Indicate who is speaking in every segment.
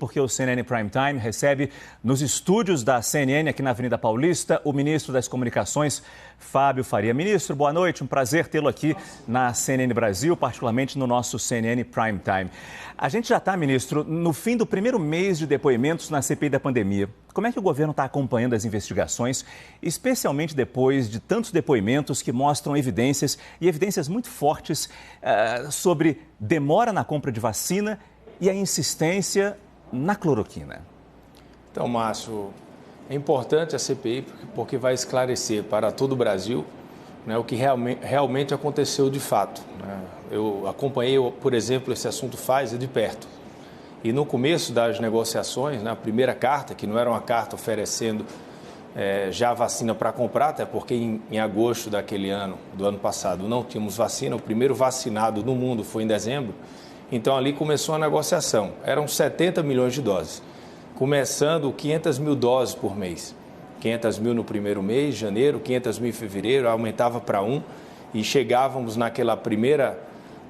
Speaker 1: Porque o CNN Prime Time recebe nos estúdios da CNN, aqui na Avenida Paulista, o ministro das Comunicações, Fábio Faria. Ministro, boa noite, um prazer tê-lo aqui na CNN Brasil, particularmente no nosso CNN Prime Time. A gente já está, ministro, no fim do primeiro mês de depoimentos na CPI da pandemia. Como é que o governo está acompanhando as investigações, especialmente depois de tantos depoimentos que mostram evidências, e evidências muito fortes, sobre demora na compra de vacina e a insistência na cloroquina?
Speaker 2: Então, Márcio, é importante a CPI porque vai esclarecer para todo o Brasil, né, o que realmente aconteceu de fato, né? Eu acompanhei, por exemplo, esse assunto Pfizer de perto. E no começo das negociações, na primeira carta, que não era uma carta oferecendo já vacina para comprar, até porque em agosto do ano passado, não tínhamos vacina. O primeiro vacinado no mundo foi em dezembro. Então, ali começou a negociação. Eram 70 milhões de doses, começando 500 mil doses por mês. 500 mil no primeiro mês, janeiro, 500 mil em fevereiro, aumentava para 1, e chegávamos naquela primeira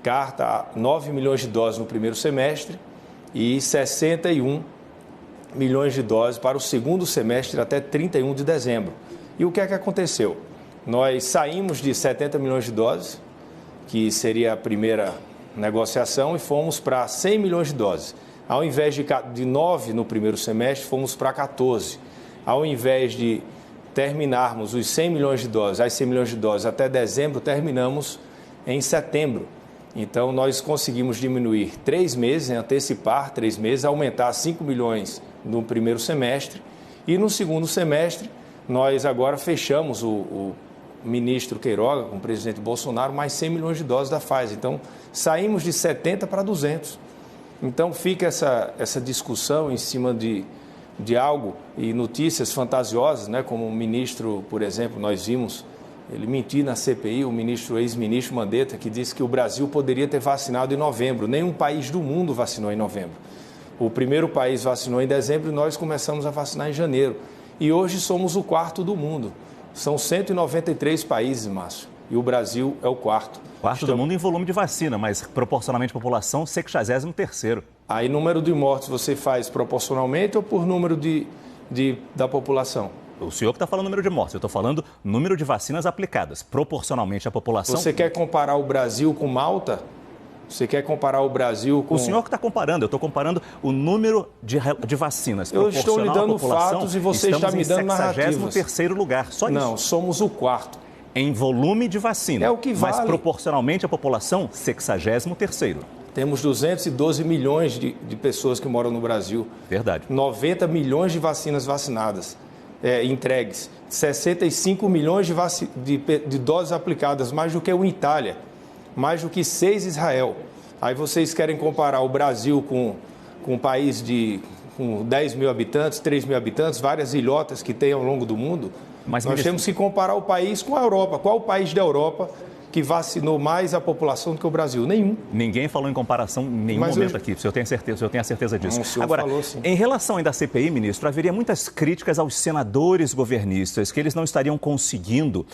Speaker 2: carta a 9 milhões de doses no primeiro semestre e 61 milhões de doses para o segundo semestre até 31 de dezembro. E o que é que aconteceu? Nós saímos de 70 milhões de doses, que seria a primeira negociação, e fomos para 100 milhões de doses. Ao invés de 9 no primeiro semestre, fomos para 14. Ao invés de terminarmos os 100 milhões de doses, as 100 milhões de doses até dezembro, terminamos em setembro. Então, nós conseguimos diminuir 3 meses, antecipar 3 meses, aumentar 5 milhões no primeiro semestre. E no segundo semestre, nós agora fechamos o ministro Queiroga, com o presidente Bolsonaro, mais 100 milhões de doses da Pfizer. Então, saímos de 70 para 200. Então, fica essa discussão em cima de algo e notícias fantasiosas, né? Como o ministro, por exemplo, nós vimos ele mentir na CPI, o ex-ministro Mandetta, que disse que o Brasil poderia ter vacinado em novembro. Nenhum país do mundo vacinou em novembro. O primeiro país vacinou em dezembro e nós começamos a vacinar em janeiro. E hoje somos o quarto do mundo. São 193 países, Márcio, e o Brasil é o quarto.
Speaker 1: Quarto do mundo em volume de vacina, mas proporcionalmente à população, 63º.
Speaker 2: Aí, número de mortes você faz proporcionalmente ou por número da população?
Speaker 1: O senhor que está falando número de mortes, eu estou falando número de vacinas aplicadas, proporcionalmente à população.
Speaker 2: Você quer comparar o Brasil com Malta? Você quer comparar o Brasil com...
Speaker 1: O senhor que está comparando, eu estou comparando o número de vacinas.
Speaker 2: Eu estou lhe dando fatos e você está me dando narrativas.
Speaker 1: Estamos em 63º lugar, só isso.
Speaker 2: Não, somos o quarto.
Speaker 1: Em volume de vacina.
Speaker 2: É o que vale.
Speaker 1: Mas proporcionalmente à população, 63º.
Speaker 2: Temos 212 milhões de pessoas que moram no Brasil.
Speaker 1: Verdade.
Speaker 2: 90 milhões de vacinas vacinadas, entregues. 65 milhões de doses aplicadas, mais do que o Itália, mais do que 6 Israel. Aí vocês querem comparar o Brasil com um país com 10 mil habitantes, 3 mil habitantes, várias ilhotas que tem ao longo do mundo. Mas nós temos que comparar o país com a Europa. Qual o país da Europa que vacinou mais a população do que o Brasil? Nenhum.
Speaker 1: Ninguém falou em comparação em nenhum momento aqui, o senhor tem a certeza disso.
Speaker 2: Não, o senhor
Speaker 1: Agora,
Speaker 2: falou, sim.
Speaker 1: Em relação ainda à CPI, ministro, haveria muitas críticas aos senadores governistas, que eles não estariam conseguindo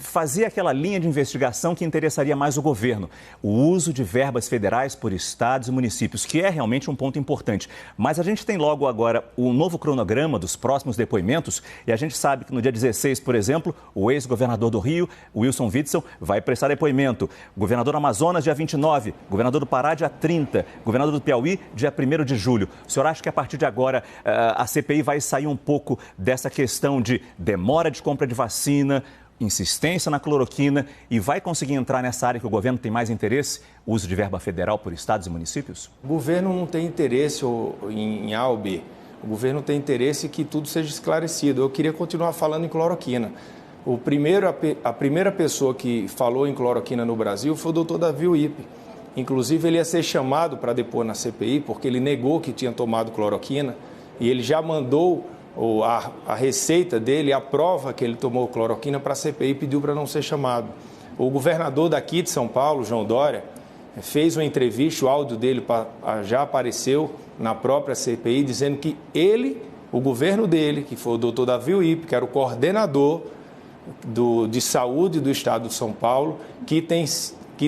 Speaker 1: fazer aquela linha de investigação que interessaria mais o governo. O uso de verbas federais por estados e municípios, que é realmente um ponto importante. Mas a gente tem logo agora o novo cronograma dos próximos depoimentos e a gente sabe que no dia 16, por exemplo, o ex-governador do Rio, Wilson Witzel, vai prestar depoimento. Governador do Amazonas, dia 29. Governador do Pará, dia 30. Governador do Piauí, dia 1º de julho. O senhor acha que a partir de agora a CPI vai sair um pouco dessa questão de demora de compra de vacina, insistência na cloroquina e vai conseguir entrar nessa área que o governo tem mais interesse, uso de verba federal por estados e municípios?
Speaker 2: O governo não tem interesse em A ou B. O governo tem interesse que tudo seja esclarecido. Eu queria continuar falando em cloroquina. A primeira pessoa que falou em cloroquina no Brasil foi o doutor Davi Uípe. Inclusive, ele ia ser chamado para depor na CPI, porque ele negou que tinha tomado cloroquina e ele já mandou a receita dele, a prova que ele tomou cloroquina para a CPI, pediu para não ser chamado. O governador daqui de São Paulo, João Dória, fez uma entrevista, o áudio dele já apareceu na própria CPI, dizendo que o governo dele, que foi o doutor Davi Uípe, que era o coordenador de saúde do estado de São Paulo, que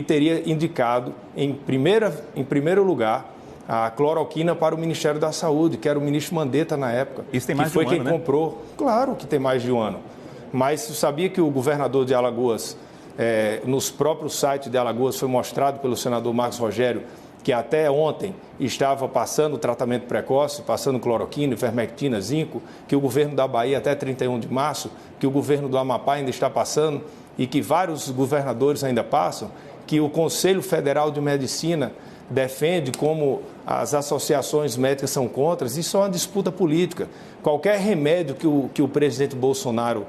Speaker 2: teria indicado em primeiro lugar a cloroquina para o Ministério da Saúde, que era o ministro Mandetta na época.
Speaker 1: Isso tem mais
Speaker 2: de um ano,
Speaker 1: né?
Speaker 2: Que foi quem comprou. Claro que tem mais de um ano. Mas você sabia que o governador de Alagoas, nos próprios sites de Alagoas, foi mostrado pelo senador Marcos Rogério, que até ontem estava passando tratamento precoce, passando cloroquina, ivermectina, zinco, que o governo da Bahia até 31 de março, que o governo do Amapá ainda está passando e que vários governadores ainda passam, que o Conselho Federal de Medicina defende como as associações médicas são contra. Isso é uma disputa política. Qualquer remédio que o presidente Bolsonaro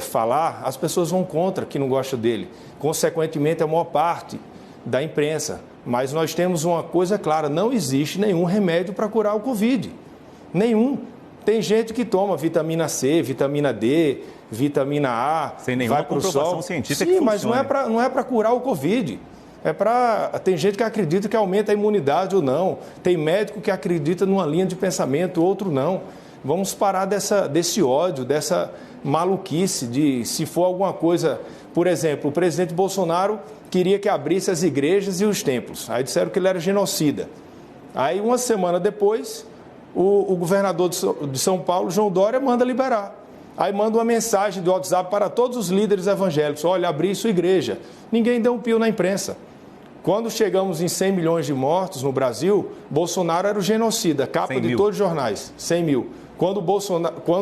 Speaker 2: falar, as pessoas vão contra, que não gostam dele. Consequentemente, a maior parte da imprensa. Mas nós temos uma coisa clara, não existe nenhum remédio para curar o Covid. Nenhum. Tem gente que toma vitamina C, vitamina D, vitamina A,
Speaker 1: sem nenhuma
Speaker 2: vai para o
Speaker 1: comprovação
Speaker 2: sol.
Speaker 1: científica.
Speaker 2: Sim,
Speaker 1: que
Speaker 2: mas não é para curar o Covid. Tem gente que acredita que aumenta a imunidade ou não. Tem médico que acredita numa linha de pensamento, outro não. Vamos parar desse ódio, dessa maluquice de se for alguma coisa. Por exemplo, o presidente Bolsonaro queria que abrisse as igrejas e os templos. Aí disseram que ele era genocida. Aí, uma semana depois, o governador de São Paulo, João Dória, manda liberar. Aí manda uma mensagem de WhatsApp para todos os líderes evangélicos: olha, abri sua igreja. Ninguém deu um pio na imprensa. Quando chegamos em 100 milhões de mortos no Brasil, Bolsonaro era o genocida, capa de todos os jornais, 100 mil. Quando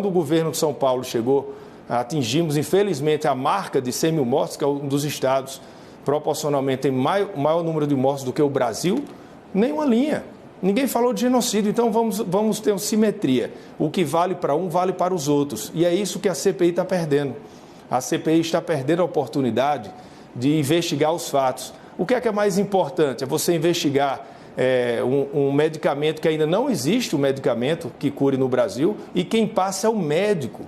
Speaker 2: o governo de São Paulo chegou, atingimos, infelizmente, a marca de 100 mil mortos, que é um dos estados proporcionalmente tem maior número de mortos do que o Brasil, nenhuma linha. Ninguém falou de genocídio, então vamos ter uma simetria. O que vale para um, vale para os outros. E é isso que a CPI está perdendo. A CPI está perdendo a oportunidade de investigar os fatos. O que é mais importante? É você investigar um medicamento que ainda não existe, um medicamento que cure no Brasil, e quem passa é o médico.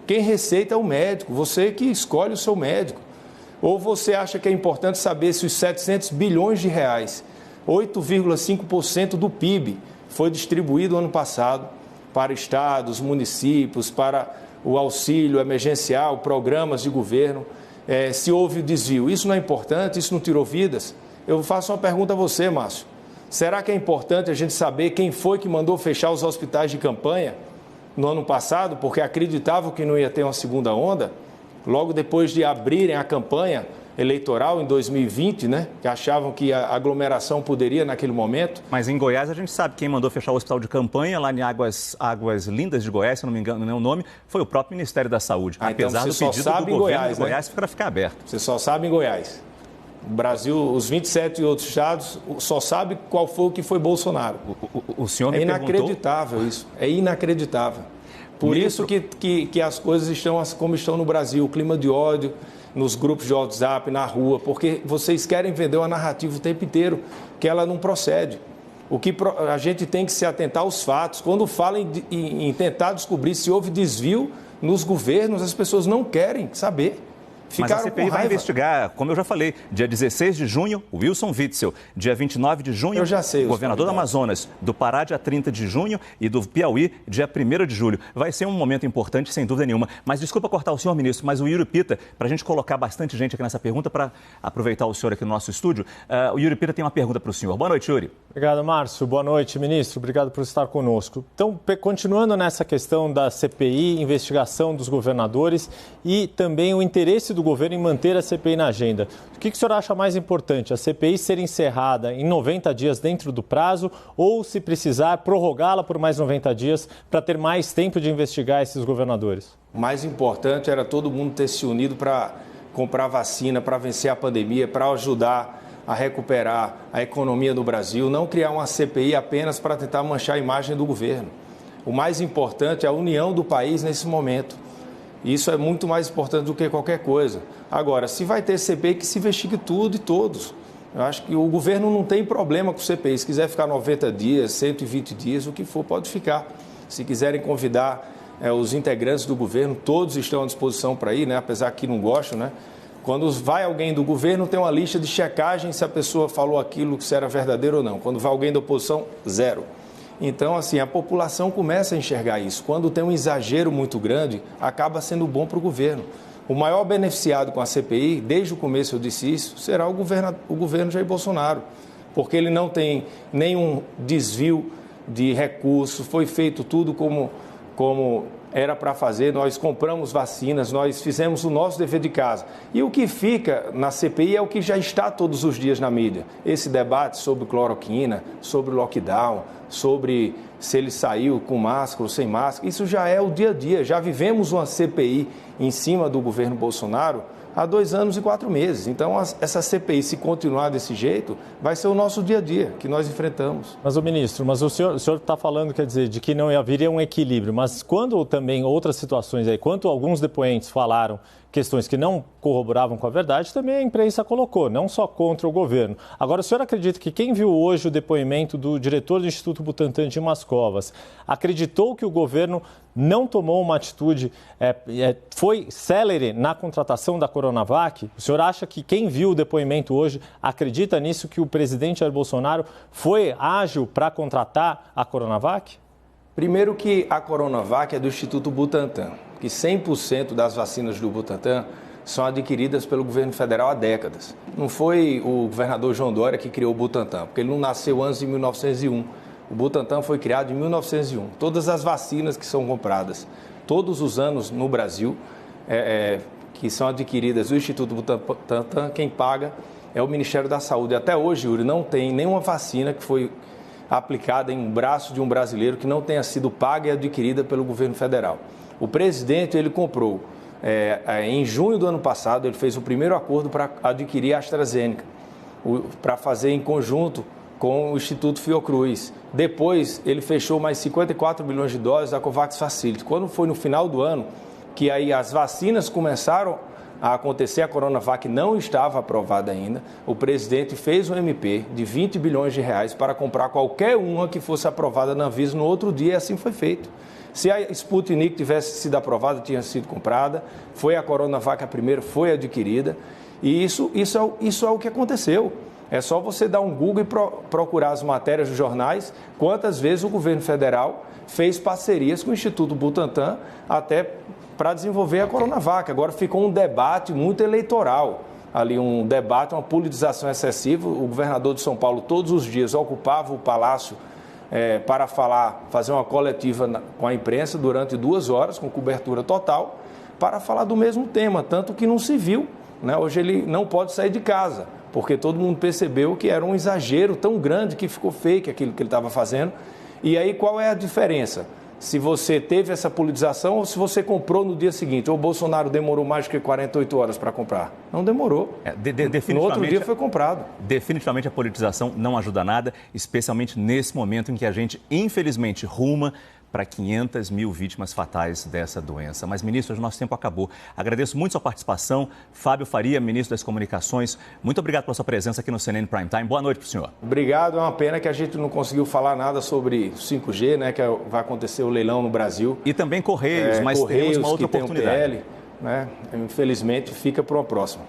Speaker 2: Quem receita é o médico, você que escolhe o seu médico. Ou você acha que é importante saber se os 700 bilhões de reais, 8,5% do PIB, foi distribuído ano passado para estados, municípios, para o auxílio emergencial, programas de governo, se houve desvio. Isso não é importante? Isso não tirou vidas? Eu faço uma pergunta a você, Márcio. Será que é importante a gente saber quem foi que mandou fechar os hospitais de campanha no ano passado, porque acreditavam que não ia ter uma segunda onda? Logo depois de abrirem a campanha eleitoral em 2020, né? Que achavam que a aglomeração poderia naquele momento.
Speaker 1: Mas em Goiás a gente sabe quem mandou fechar o hospital de campanha, lá em Águas Lindas de Goiás, se não me engano, não é o nome, foi o próprio Ministério da Saúde.
Speaker 2: Apesar do pedido do governo de
Speaker 1: Goiás para ficar aberto.
Speaker 2: Você só sabe em Goiás. O Brasil, os 27 outros estados, só sabe qual foi o que foi Bolsonaro.
Speaker 1: O senhor me
Speaker 2: inacreditável isso, é inacreditável. Por isso que as coisas estão como estão no Brasil, o clima de ódio nos grupos de WhatsApp, na rua, porque vocês querem vender uma narrativa o tempo inteiro, que ela não procede. O que a gente tem que se atentar aos fatos. Quando falam em tentar descobrir se houve desvio nos governos, as pessoas não querem saber.
Speaker 1: Mas a CPI vai investigar, como eu já falei, dia 16 de junho, o Wilson Witzel, dia 29 de junho, o governador do Amazonas, do Pará, dia 30 de junho e do Piauí, dia 1º de julho. Vai ser um momento importante, sem dúvida nenhuma. Mas desculpa cortar o senhor, ministro, mas o Yuri Pita, para a gente colocar bastante gente aqui nessa pergunta, para aproveitar o senhor aqui no nosso estúdio, o Yuri Pita tem uma pergunta para o senhor. Boa noite, Yuri.
Speaker 3: Obrigado, Márcio. Boa noite, ministro. Obrigado por estar conosco. Então, continuando nessa questão da CPI, investigação dos governadores e também o interesse do governo em manter a CPI na agenda. O que o senhor acha mais importante? A CPI ser encerrada em 90 dias dentro do prazo ou, se precisar, prorrogá-la por mais 90 dias para ter mais tempo de investigar esses governadores?
Speaker 2: O mais importante era todo mundo ter se unido para comprar vacina, para vencer a pandemia, para ajudar a recuperar a economia no Brasil, não criar uma CPI apenas para tentar manchar a imagem do governo. O mais importante é a união do país nesse momento. Isso é muito mais importante do que qualquer coisa. Agora, se vai ter CPI, que se investigue tudo e todos. Eu acho que o governo não tem problema com CPI. Se quiser ficar 90 dias, 120 dias, o que for, pode ficar. Se quiserem convidar os integrantes do governo, todos estão à disposição para ir, né? Apesar que não gostam, né? Quando vai alguém do governo, tem uma lista de checagem se a pessoa falou aquilo, se era verdadeiro ou não. Quando vai alguém da oposição, zero. Então, assim, a população começa a enxergar isso. Quando tem um exagero muito grande, acaba sendo bom para o governo. O maior beneficiado com a CPI, desde o começo eu disse isso, será o governo Jair Bolsonaro. porque ele não tem nenhum desvio de recursos, foi feito tudo como era para fazer, nós compramos vacinas, nós fizemos o nosso dever de casa. E o que fica na CPI é o que já está todos os dias na mídia. Esse debate sobre cloroquina, sobre lockdown, sobre se ele saiu com máscara ou sem máscara, isso já é o dia a dia. Já vivemos uma CPI em cima do governo Bolsonaro há 2 anos e 4 meses. Então, essa CPI, se continuar desse jeito, vai ser o nosso dia a dia, que nós enfrentamos.
Speaker 3: Mas, ministro, o senhor está falando, quer dizer, de que não haveria um equilíbrio, mas quando também outras situações aí, quando alguns depoentes falaram questões que não corroboravam com a verdade, também a imprensa colocou, não só contra o governo. Agora, o senhor acredita que quem viu hoje o depoimento do diretor do Instituto Butantan, Dimas Covas, acreditou que o governo não tomou uma atitude, foi célere na contratação da Coronavac? O senhor acha que quem viu o depoimento hoje acredita nisso, que o presidente Jair Bolsonaro foi ágil para contratar a Coronavac?
Speaker 2: Primeiro que a Coronavac é do Instituto Butantan, que 100% das vacinas do Butantan são adquiridas pelo governo federal há décadas. Não foi o governador João Dória que criou o Butantan, porque ele não nasceu antes de 1901. O Butantan foi criado em 1901. Todas as vacinas que são compradas todos os anos no Brasil, que são adquiridas do Instituto Butantan, quem paga é o Ministério da Saúde. Até hoje, Yuri, não tem nenhuma vacina que foi aplicada em um braço de um brasileiro que não tenha sido paga e adquirida pelo governo federal. O presidente, ele comprou, em junho do ano passado, ele fez o primeiro acordo para adquirir a AstraZeneca, para fazer em conjunto com o Instituto Fiocruz. Depois, ele fechou mais 54 milhões de doses da COVAX Facility. Quando foi no final do ano, que aí as vacinas começaram a acontecer, a Coronavac não estava aprovada ainda, o presidente fez um MP de 20 bilhões de reais para comprar qualquer uma que fosse aprovada na Anvisa no outro dia, e assim foi feito. Se a Sputnik tivesse sido aprovada, tinha sido comprada, foi a Coronavac a primeira, foi adquirida, e isso é o que aconteceu. É só você dar um Google e procurar as matérias dos jornais, quantas vezes o governo federal fez parcerias com o Instituto Butantan até para desenvolver a Coronavac. Agora ficou um debate muito eleitoral, ali um debate, uma politização excessiva. O governador de São Paulo todos os dias ocupava o palácio para fazer uma coletiva com a imprensa durante 2 horas, com cobertura total, para falar do mesmo tema, tanto que não se viu, né? Hoje ele não pode sair de casa, porque todo mundo percebeu que era um exagero tão grande que ficou fake aquilo que ele estava fazendo. E aí qual é a diferença? Se você teve essa politização ou se você comprou no dia seguinte. Ou o Bolsonaro demorou mais de 48 horas para comprar? Não demorou. No outro dia foi comprado.
Speaker 1: Definitivamente a politização não ajuda nada, especialmente nesse momento em que a gente, infelizmente, ruma para 500 mil vítimas fatais dessa doença. Mas, ministro, o nosso tempo acabou. Agradeço muito sua participação. Fábio Faria, ministro das Comunicações, muito obrigado pela sua presença aqui no CNN Prime Time. Boa noite para o senhor.
Speaker 2: Obrigado. É uma pena que a gente não conseguiu falar nada sobre 5G, né, que vai acontecer o leilão no Brasil.
Speaker 1: E também Correios, mas teremos uma outra oportunidade.
Speaker 2: PL, né? Infelizmente, fica para uma próxima.